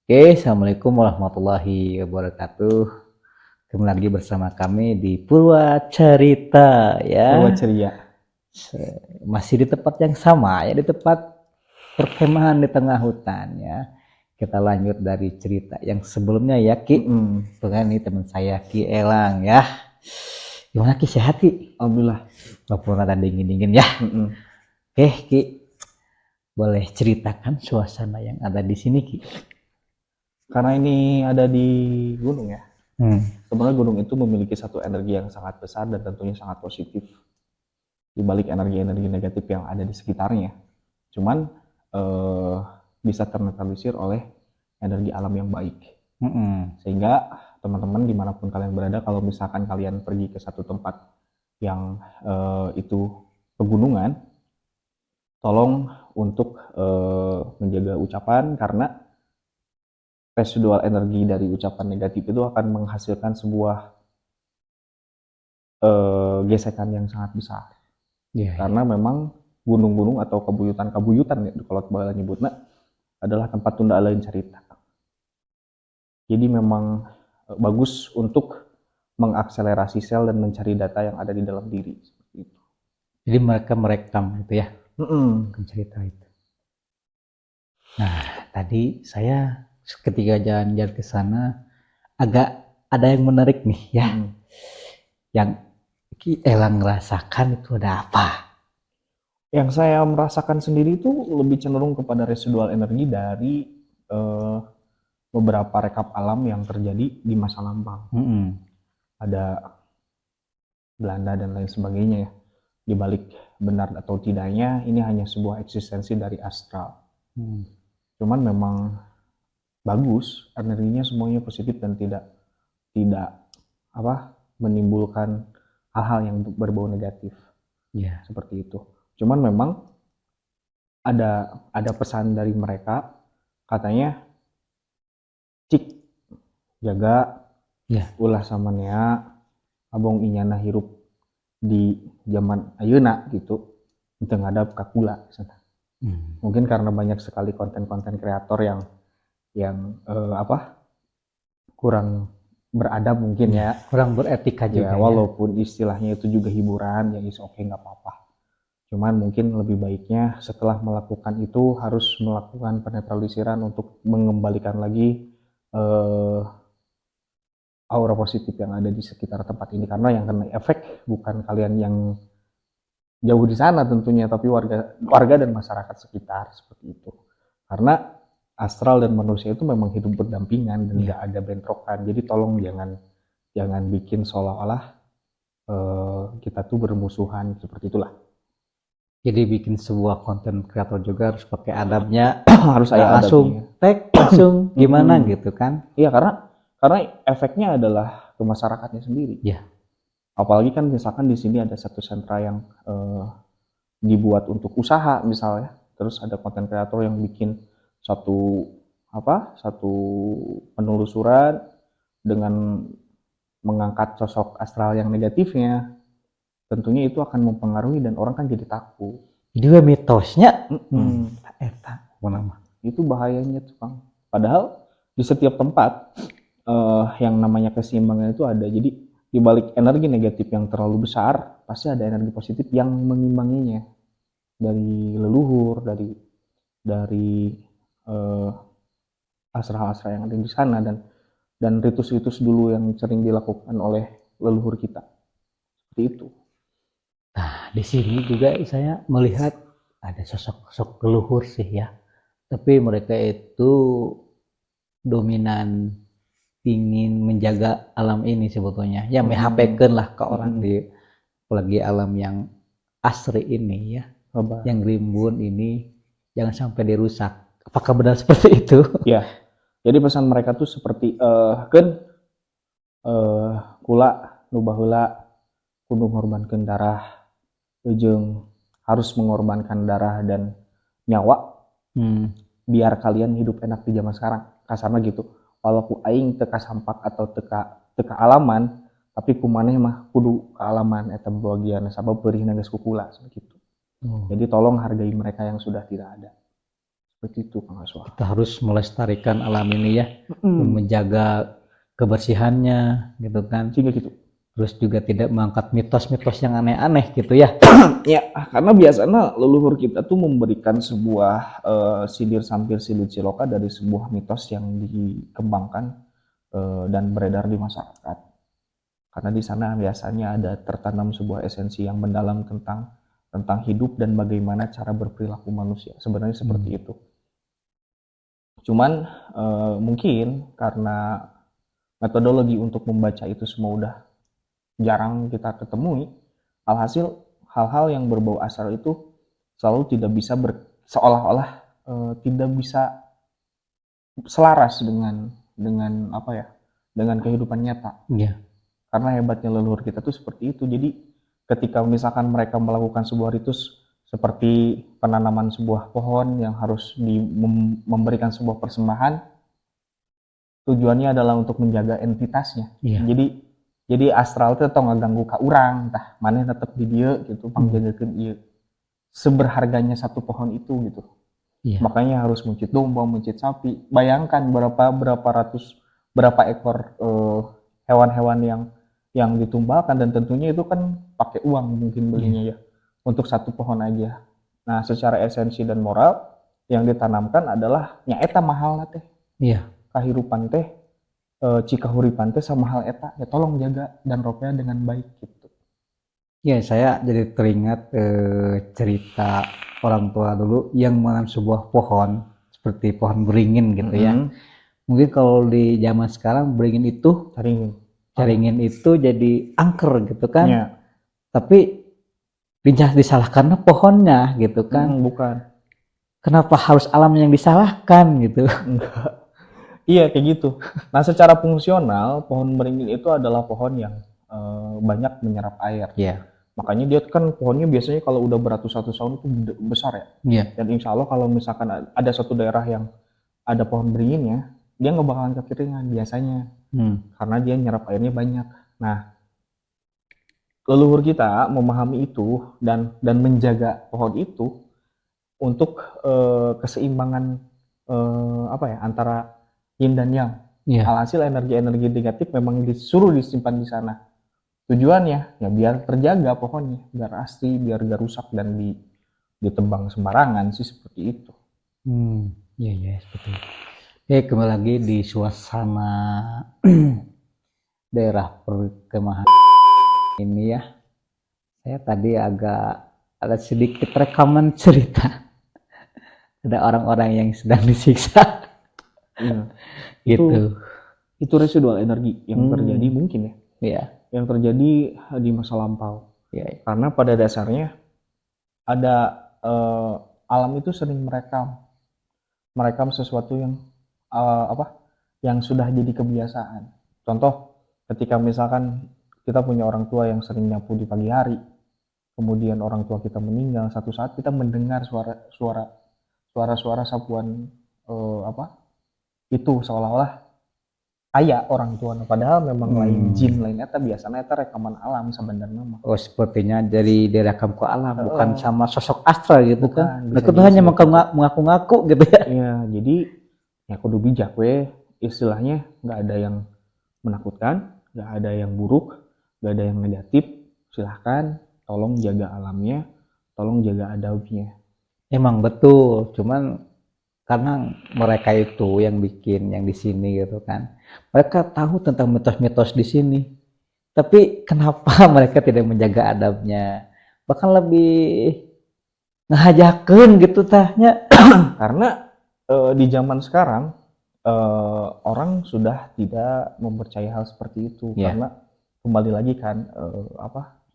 Oke, Assalamualaikum warahmatullahi wabarakatuh. Kembali lagi bersama kami di Purwa Cerita Purwa ya. Ceria. Masih di tempat yang sama ya, di tempat perkemahan di tengah hutan ya. Kita lanjut dari cerita yang sebelumnya ya, Ki. Tuh kan nih teman saya Ki Elang ya. Gimana Ki, sehat Ki? Alhamdulillah. Walaupun ada dingin-dingin ya. Oke, Ki. Boleh ceritakan suasana yang ada di sini, Ki? Karena ini ada di gunung ya. Hmm. Sebenarnya gunung itu memiliki satu energi yang sangat besar dan tentunya sangat positif di balik energi-energi negatif yang ada di sekitarnya. Cuman bisa ternetralisir oleh energi alam yang baik. Sehingga teman-teman dimanapun kalian berada, kalau misalkan kalian pergi ke satu tempat yang itu pegunungan, tolong untuk menjaga ucapan, karena residual energi dari ucapan negatif itu akan menghasilkan sebuah gesekan yang sangat besar. Karena memang gunung-gunung atau kabuyutan-kabuyutan kalau bala nyebutnya adalah tempat tunda lain cerita. Jadi memang bagus untuk mengakselerasi sel dan mencari data yang ada di dalam diri. Seperti itu. Jadi mereka merekam itu ya, cerita itu. Nah, tadi saya ketika jalan-jalan ke sana agak ada yang menarik nih ya. Yang Ki Elang rasakan itu ada apa? Yang saya merasakan sendiri itu lebih cenderung kepada residual energi dari beberapa rekap alam yang terjadi di masa lampau. Ada Belanda dan lain sebagainya ya. Di balik benar atau tidaknya, ini hanya sebuah eksistensi dari astral. Cuman memang bagus, energinya semuanya positif dan tidak menimbulkan hal-hal yang berbau negatif. Ya. Seperti itu. Cuman memang ada pesan dari mereka, katanya cik jaga ulah samanea abong inyana hirup di zaman ayeuna gitu, itu ngadap kakula. Mungkin karena banyak sekali konten-konten kreator yang kurang beradab mungkin ya, kurang beretika juga ya, walaupun istilahnya itu juga hiburan ya, is oke, nggak apa-apa. Cuman mungkin lebih baiknya setelah melakukan itu harus melakukan penetralisiran untuk mengembalikan lagi aura positif yang ada di sekitar tempat ini, karena yang kena efek bukan kalian yang jauh di sana tentunya, tapi warga dan masyarakat sekitar, seperti itu. Karena astral dan manusia itu memang hidup berdampingan dan nggak ada bentrokan. Jadi tolong jangan bikin seolah-olah kita tuh bermusuhan, seperti itulah. Jadi bikin sebuah konten kreator juga harus pakai adabnya, Harus ada langsung adabnya. tag langsung gimana gitu kan? Iya, karena efeknya adalah ke masyarakatnya sendiri. Ya. Apalagi kan misalkan di sini ada satu sentra yang dibuat untuk usaha misalnya, terus ada konten kreator yang bikin satu penelusuran dengan mengangkat sosok astral yang negatifnya, tentunya itu akan mempengaruhi dan orang kan jadi takut. Jadi mitosnya eta nama. Itu bahayanya tuh, Kang. Padahal di setiap tempat yang namanya keseimbangan itu ada. Jadi di balik energi negatif yang terlalu besar, pasti ada energi positif yang mengimbanginya. Dari leluhur, dari astral-astral yang ada di sana, dan ritus-ritus dulu yang sering dilakukan oleh leluhur kita. Seperti itu. Nah, di sini juga saya melihat ada sosok-sosok leluhur sih ya. Tapi mereka itu dominan ingin menjaga alam ini sebetulnya. Ya menghapuskan lah ke orang di apalagi alam yang asri ini ya. Yang rimbun ini jangan sampai dirusak. Apakah benar seperti itu? Ya. Jadi pesan mereka tuh seperti kula nu baheula kudu mengorbankan darah, ujung harus mengorbankan darah dan nyawa biar kalian hidup enak di zaman sekarang, kasarnya gitu. Walaupun aing teka sampak atau teka alaman, tapi kumaneh mah kudu ke alaman eta bagian sabab beurih geus kukula gitu. Jadi tolong hargai mereka yang sudah tidak ada. Seperti itu Kang Aswa. Kita harus melestarikan alam ini ya, Mm. menjaga kebersihannya gitu kan. Sehingga gitu. Terus juga tidak mengangkat mitos-mitos yang aneh-aneh gitu ya. Ya, karena biasanya leluhur kita tuh memberikan sebuah sindir sampir silut siloka dari sebuah mitos yang dikembangkan dan beredar di masyarakat. Karena di sana biasanya ada tertanam sebuah esensi yang mendalam tentang hidup dan bagaimana cara berperilaku manusia. Sebenarnya seperti itu. Cuman mungkin karena metodologi untuk membaca itu semua udah jarang kita ketemui, alhasil hal-hal yang berbau asal itu selalu tidak bisa seolah-olah tidak bisa selaras dengan apa ya, dengan kehidupan nyata. Iya. Karena hebatnya leluhur kita tuh seperti itu. Jadi ketika misalkan mereka melakukan sebuah ritus seperti penanaman sebuah pohon yang harus memberikan sebuah persembahan, tujuannya adalah untuk menjaga entitasnya. Iya. Jadi astral itu tau ngaganggu ka urang, tah maneh tetep di dieu gitu, pangjagakeun ieu. Seberharganya satu pohon itu gitu. Iya. Makanya harus mencit domba, mencit sapi. Bayangkan berapa ekor hewan-hewan yang ditumbalkan, dan tentunya itu kan pakai uang mungkin belinya ya untuk satu pohon aja. Nah, secara esensi dan moral yang ditanamkan adalah nyaeta mahal teh. Iya. Kahirupan teh cikahuripan teh sama hal eta ya, tolong jaga dan ropea dengan baik gitu. Ya, saya jadi teringat cerita orang tua dulu yang menanam sebuah pohon seperti pohon beringin gitu ya. Mungkin kalau di zaman sekarang beringin itu caringin itu jadi angker gitu kan. Ya. Tapi disalahkan pohonnya gitu kan. Bukan. Kenapa harus alam yang disalahkan gitu? Enggak. Iya kayak gitu. Nah, secara fungsional pohon beringin itu adalah pohon yang banyak menyerap air. Iya. Makanya dia kan pohonnya biasanya kalau udah beratus-ratus tahun itu besar ya. Iya. Dan insya Allah kalau misalkan ada suatu daerah yang ada pohon beringinnya, dia nggak bakalan kekeringan biasanya. Karena dia nyerap airnya banyak. Nah, leluhur kita memahami itu dan menjaga pohon itu untuk keseimbangan apa ya, antara yin dan yang. Alhasil energi-energi negatif memang disuruh disimpan di sana. Tujuannya ya biar terjaga pohonnya, biar asli, biar gak rusak dan ditebang sembarangan sih, seperti itu. Iya seperti itu. Kembali lagi di suasana daerah perkemahan ini ya. Saya tadi agak ada sedikit rekaman cerita. Ada orang-orang yang sedang disiksa. Iya. Gitu. Itu residual energi yang terjadi mungkin ya. Iya. Yang terjadi di masa lampau. Iya. Karena pada dasarnya ada alam itu sering merekam sesuatu yang yang sudah jadi kebiasaan. Contoh, ketika misalkan kita punya orang tua yang sering nyapu di pagi hari, kemudian orang tua kita meninggal, satu saat kita mendengar suara sapuan itu seolah-olah aya orang tua, padahal memang lain jin, lain eta, biasanya eta rekaman alam sebenarnya mah. Oh, sepertinya dari direkam ke alam, bukan sama sosok astral gitu kan. Bukan, Mereka tuh hanya mengaku-ngaku gitu ya. Iya, jadi ya kudu bijak we, istilahnya nggak ada yang menakutkan, nggak ada yang buruk, nggak ada yang negatif. Silahkan, tolong jaga alamnya, tolong jaga adabnya. Emang betul, cuman karena mereka itu yang bikin yang di sini gitu kan. Mereka tahu tentang mitos-mitos di sini. Tapi kenapa mereka tidak menjaga adabnya? Bahkan lebih ngajakeun gitu tahnya. Karena di zaman sekarang orang sudah tidak mempercayai hal seperti itu. Karena kembali lagi kan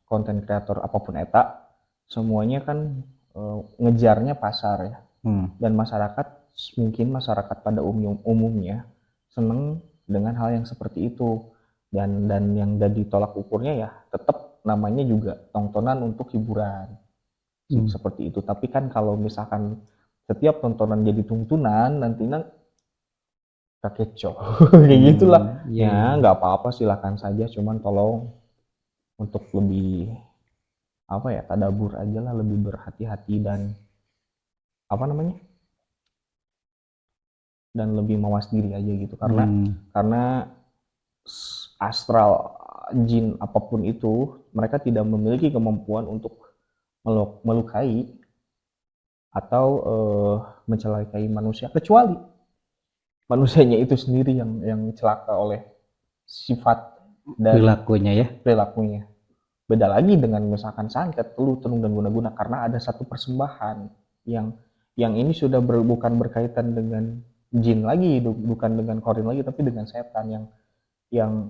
konten kreator apapun eta, semuanya kan ngejarnya pasar ya. Dan mungkin masyarakat pada umumnya seneng dengan hal yang seperti itu, dan yang jadi tolak ukurnya ya tetap namanya juga tontonan untuk hiburan seperti itu. Tapi kan kalau misalkan setiap tontonan jadi tuntunan, nantinya kakeco kayak gitulah. Ya nggak apa-apa, silakan saja, cuman tolong untuk lebih tadabur aja lah, lebih berhati-hati dan dan lebih mawas diri aja gitu, karena astral jin apapun itu mereka tidak memiliki kemampuan untuk melukai atau mencelakai manusia, kecuali manusianya itu sendiri yang celaka oleh sifat dan perilakunya. Beda lagi dengan misalkan santet, teluh, tenung, dan guna-guna, karena ada satu persembahan yang ini sudah bukan berkaitan dengan jin lagi, bukan dengan korin lagi, tapi dengan setan yang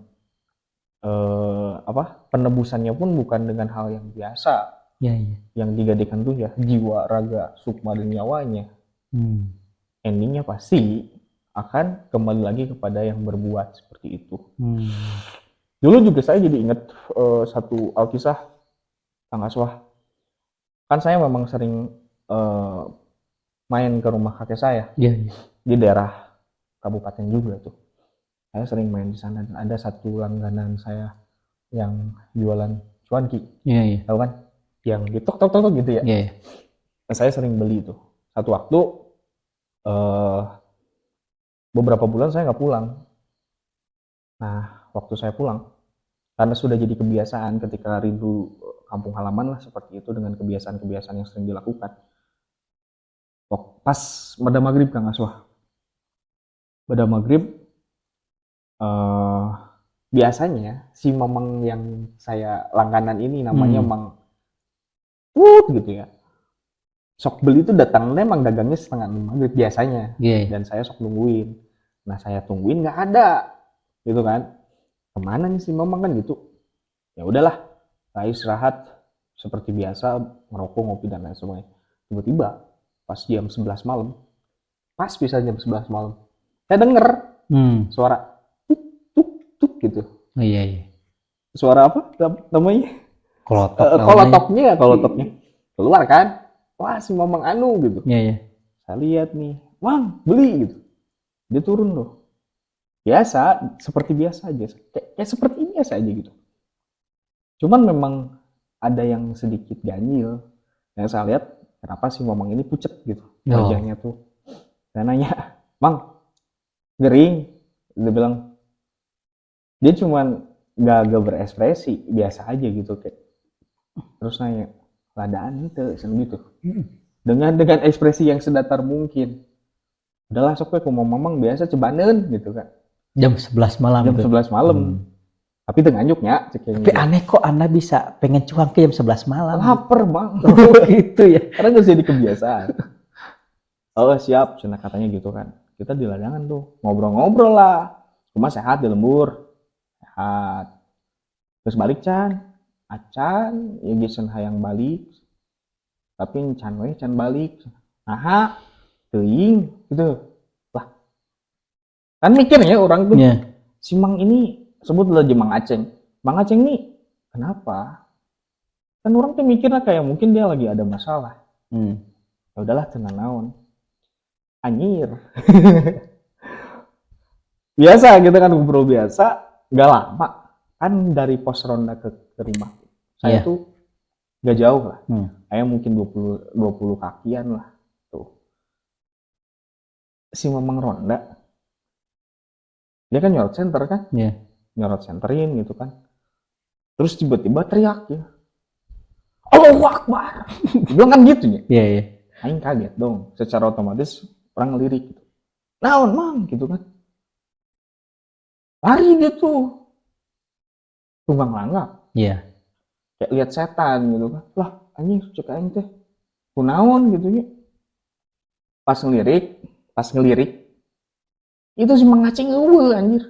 penebusannya pun bukan dengan hal yang biasa. Yang digadekan tuh ya jiwa, raga, sukma, dan nyawanya. Endingnya pasti akan kembali lagi kepada yang berbuat seperti itu. Dulu juga saya jadi ingat satu alkisah Kang Aswah. Kan saya memang sering main ke rumah kakek saya di daerah kabupaten juga tuh. Saya sering main di sana dan ada satu langganan saya yang jualan cuanki. Tahu kan? Yang di tok gitu ya. Nah, saya sering beli itu. Satu waktu beberapa bulan saya nggak pulang. Nah, waktu saya pulang, karena sudah jadi kebiasaan ketika rindu kampung halaman lah seperti itu dengan kebiasaan-kebiasaan yang sering dilakukan. Pas pada maghrib Kang Aswah, pada maghrib biasanya si mamang yang saya langganan ini namanya Mang gitu ya. Sok beli itu datangnya emang dagangnya setengah 6 maghrib biasanya, dan saya sok nungguin. Nah saya tungguin nggak ada, gitu kan? Kemana nih si mamang kan gitu? Ya udahlah, saya istirahat seperti biasa, ngerokok, ngopi dan lain sebagainya. Tiba-tiba pas jam 11 malam, pas bisa jam 11 malam, saya denger suara tuk gitu. Suara apa namanya? Kolotoknya keluar kan? Wah si mamang anu gitu. Saya lihat nih, Mang beli gitu. Dia turun loh. Biasa, seperti biasa aja. Kayak seperti biasa aja gitu. Cuman memang ada yang sedikit ganjil. Yang saya lihat, kenapa si mamang ini pucet gitu. Wajahnya tuh. Saya nanya, Mang, gering? Dia bilang, dia cuman gak berekspresi, biasa aja gitu. Kayak. Terus nanya, ladaan itu, gitu. Dengan ekspresi yang sedatar mungkin. Udahlah sok ke mau mamang biasa cebanen gitu kan. Jam 11 malam. Jam 11 malam. Tapi tenganyuknya. Tapi aneh kok Anda bisa pengen cuan ke jam 11 malam. Lapar Bang. Gitu ya. Karena gak jadi kebiasaan. Oh siap, cina katanya gitu kan. Kita di ladangan tuh ngobrol-ngobrol lah. Cuma sehat di lembur. Sehat. Terus balik Can. Acan, ya gisen hayang balik. Tapi can balik. Nah, teuing gitu. Lah. Kan mikirnya orang tuh. Si Mang ini sebutlah aja Mang Aceng. Mang Aceng nih kenapa? Kan orang tuh mikirnya kayak mungkin dia lagi ada masalah. Ya udahlah tenang naon. Anjir. Biasa gitu kan ngobrol biasa, gak lama. Kan dari pos ronda ke rumah. Saya tuh gak jauh lah. Kayak mungkin 20 kakian lah. Tuh. Si Mamang ronda. Dia kan nyorot center kan? Nyorot centerin gitu kan. Terus tiba-tiba teriak ya. Allahu Akbar. Bilang kan gitu ya. Aing kaget dong. Secara otomatis orang ngelirik gitu. Naon Mang gitu kan. Lari dia tuh. Tunggang langgak. Kayak lihat setan gitu kan. Lah anjing cek aing teh. Kunaon gitu ya. Pas ngelirik. Itu si Mang Aceng eueuh anjir.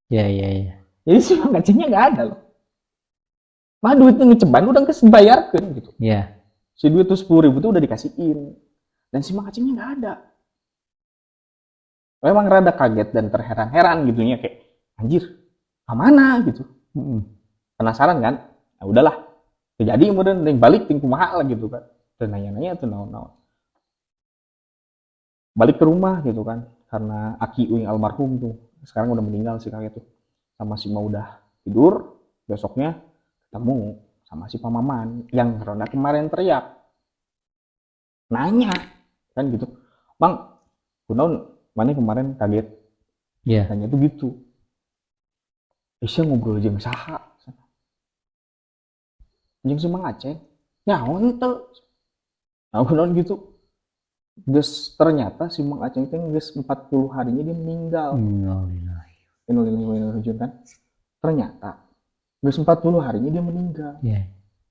Jadi si Mang Acengnya gak ada loh. Mah duitnya ngeceban udah kebayarkan gitu. Si duit tuh 10.000 tuh udah dikasihin. Dan si Mang Acengnya gak ada. Memang rada kaget dan terheran-heran gitu ya. Kayak anjir kemana gitu. Penasaran kan? Nah udahlah. Jadi kemudian balik ting kumaha lah gitu kan. Dan nanya-nanya tuh naon-naon. Balik ke rumah gitu kan. Karena Aki Uing almarhum tuh. Sekarang udah meninggal si kakek tuh. Sama si Ma udah tidur. Besoknya ketemu sama si Pamaman yang ronda kemarin teriak. Nanya. Kan gitu. Bang, kunaon Mana kemarin kaget Iya. tanya tuh gitu. Isya ngobrol jeung saha? Jeung si Mang Aceh. Nyaon teu? Nah, kunaon gitu. Geus ternyata si Mang Aceh teh geus 40 harinya dia meninggal. Innalillahi wa inna ilaihi raji'un kan. Ternyata geus 40 harinya dia meninggal. Iya.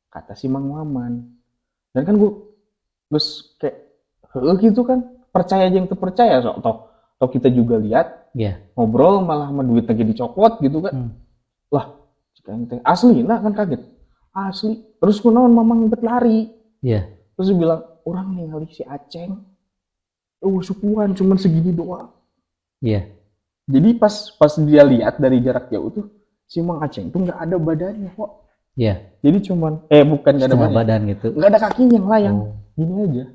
Kata si Mang Maman. Dan kan gue geus kayak heueuh gitu kan. Percaya jeung teu percaya sok tok kita juga lihat Iya. ngobrol malah mah duit lagi dicopot gitu kan. Lah, cika teh aslina kan kaget. Asli. Terus kunaon Mamang bet lari. Iya. Terus dia bilang, orang ningali si Aceng. Sukuan cuman segini doang. Iya. Jadi pas dia lihat dari jarak jauh tuh si Mang Aceng tuh nggak ada badannya kok. Iya. Jadi cuman bukan nggak ada Setengah badannya. badan gitu. Nggak ada kakinya yang layang. Oh. Gini aja.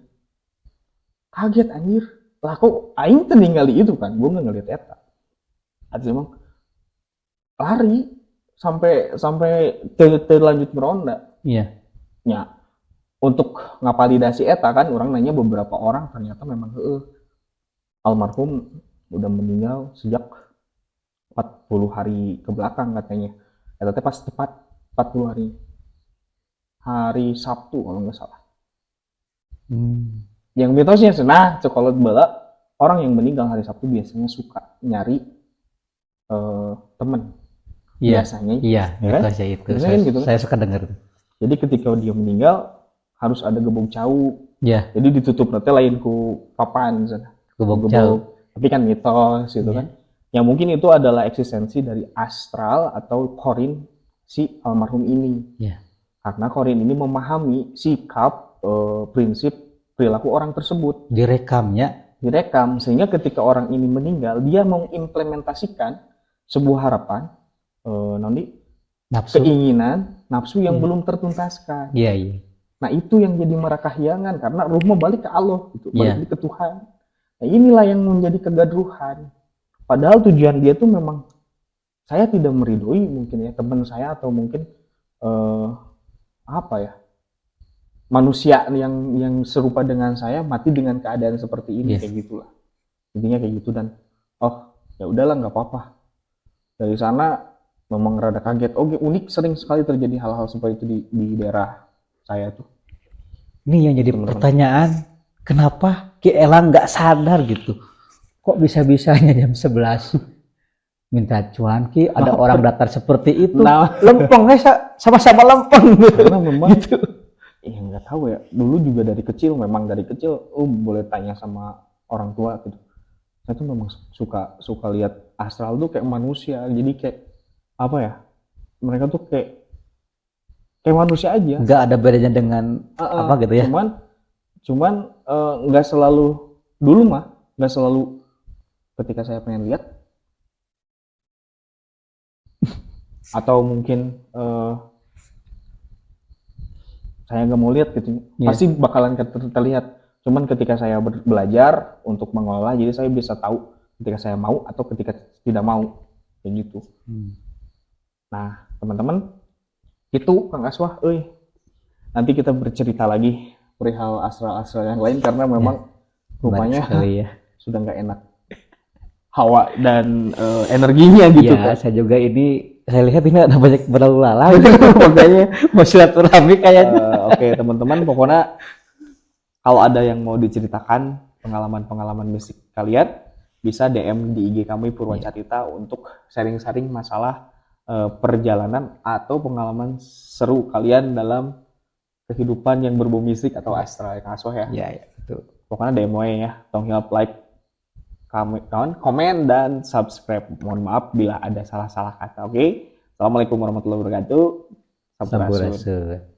Kaget anjir. Lah kok aing teh ningali itu kan. Gue nggak ngeliat eta. Ada emang lari sampai terlanjut meronda. Iya. Ya, untuk ngapalidasi eta kan orang nanya beberapa orang ternyata memang almarhum udah meninggal sejak 40 hari ke belakang katanya. Eta teh pas tepat 40 hari. Hari Sabtu kalau nggak salah. Yang mitosnya senah cokolot bala orang yang meninggal hari Sabtu biasanya suka nyari temen. Iya. Biasanya. Iya, Ya kan? mitosnya itu. Biasanya gitu kan? Saya suka dengar. Jadi ketika dia meninggal harus ada gebog cau. Iya. Jadi ditutup nanti lain ku papan sana. Gebog cau. Tapi kan mitos gitu Iya. kan. Yang mungkin itu adalah eksistensi dari astral atau korin si almarhum ini. Iya. Karena korin ini memahami sikap, prinsip, perilaku orang tersebut. Direkamnya. Direkam sehingga ketika orang ini meninggal dia mengimplementasikan sebuah harapan, Nafsu. keinginan, nafsu yang belum tertuntaskan. Iya, iya. Nah itu yang jadi merakahyangan karena ruh mau balik ke Allah gitu, Iya. balik ke Tuhan. Nah inilah yang menjadi kegaduhan. Padahal tujuan dia tuh memang saya tidak meridoi mungkin ya teman saya atau mungkin apa ya manusia yang serupa dengan saya mati dengan keadaan seperti ini. Yes. Kayak gitulah intinya kayak gitu. Dan ya udahlah nggak apa-apa. Dari sana memang rada kaget. Oke, unik, sering sekali terjadi hal-hal seperti itu di daerah saya tuh. Ini yang jadi pertanyaan, kenapa Ki Elang nggak sadar gitu? Kok bisa-bisanya jam 11 minta cuan Ki, ada orang datar seperti itu. Nah, Lempengnya sama-sama lempeng. karena memang gitu. Ya nggak tahu ya. Dulu juga dari kecil boleh tanya sama orang tua gitu. Saya tuh memang suka lihat astral tuh kayak manusia. Jadi kayak apa ya? Mereka tuh kayak manusia aja. Nggak ada bedanya dengan apa gitu ya? Cuman nggak selalu dulu mah nggak selalu ketika saya pengen lihat atau mungkin saya nggak mau lihat gitu, pasti bakalan terlihat. Cuman ketika saya belajar untuk mengolah, jadi saya bisa tahu ketika saya mau atau ketika tidak mau kayak gitu. Nah teman-teman itu Kang Aswah, nanti kita bercerita lagi perihal astral-astral yang lain karena memang rupanya sudah nggak enak hawa dan energinya gitu. Ya, saya juga saya lihat ini ada banyak berlalu lalang makanya mau silaturahmi kayaknya. Oke teman-teman, pokoknya kalau ada yang mau diceritakan pengalaman-pengalaman mistik kalian bisa DM di IG kami Purwacarita untuk sharing-sharing masalah perjalanan atau pengalaman seru kalian dalam kehidupan yang berbau mistik atau astral. Kang Aswah ya. Iya, betul. Pokoknya DM ya, tong help like, komen dan subscribe. Mohon maaf bila ada salah-salah kata. Oke. Assalamualaikum warahmatullahi wabarakatuh. Sampurasun.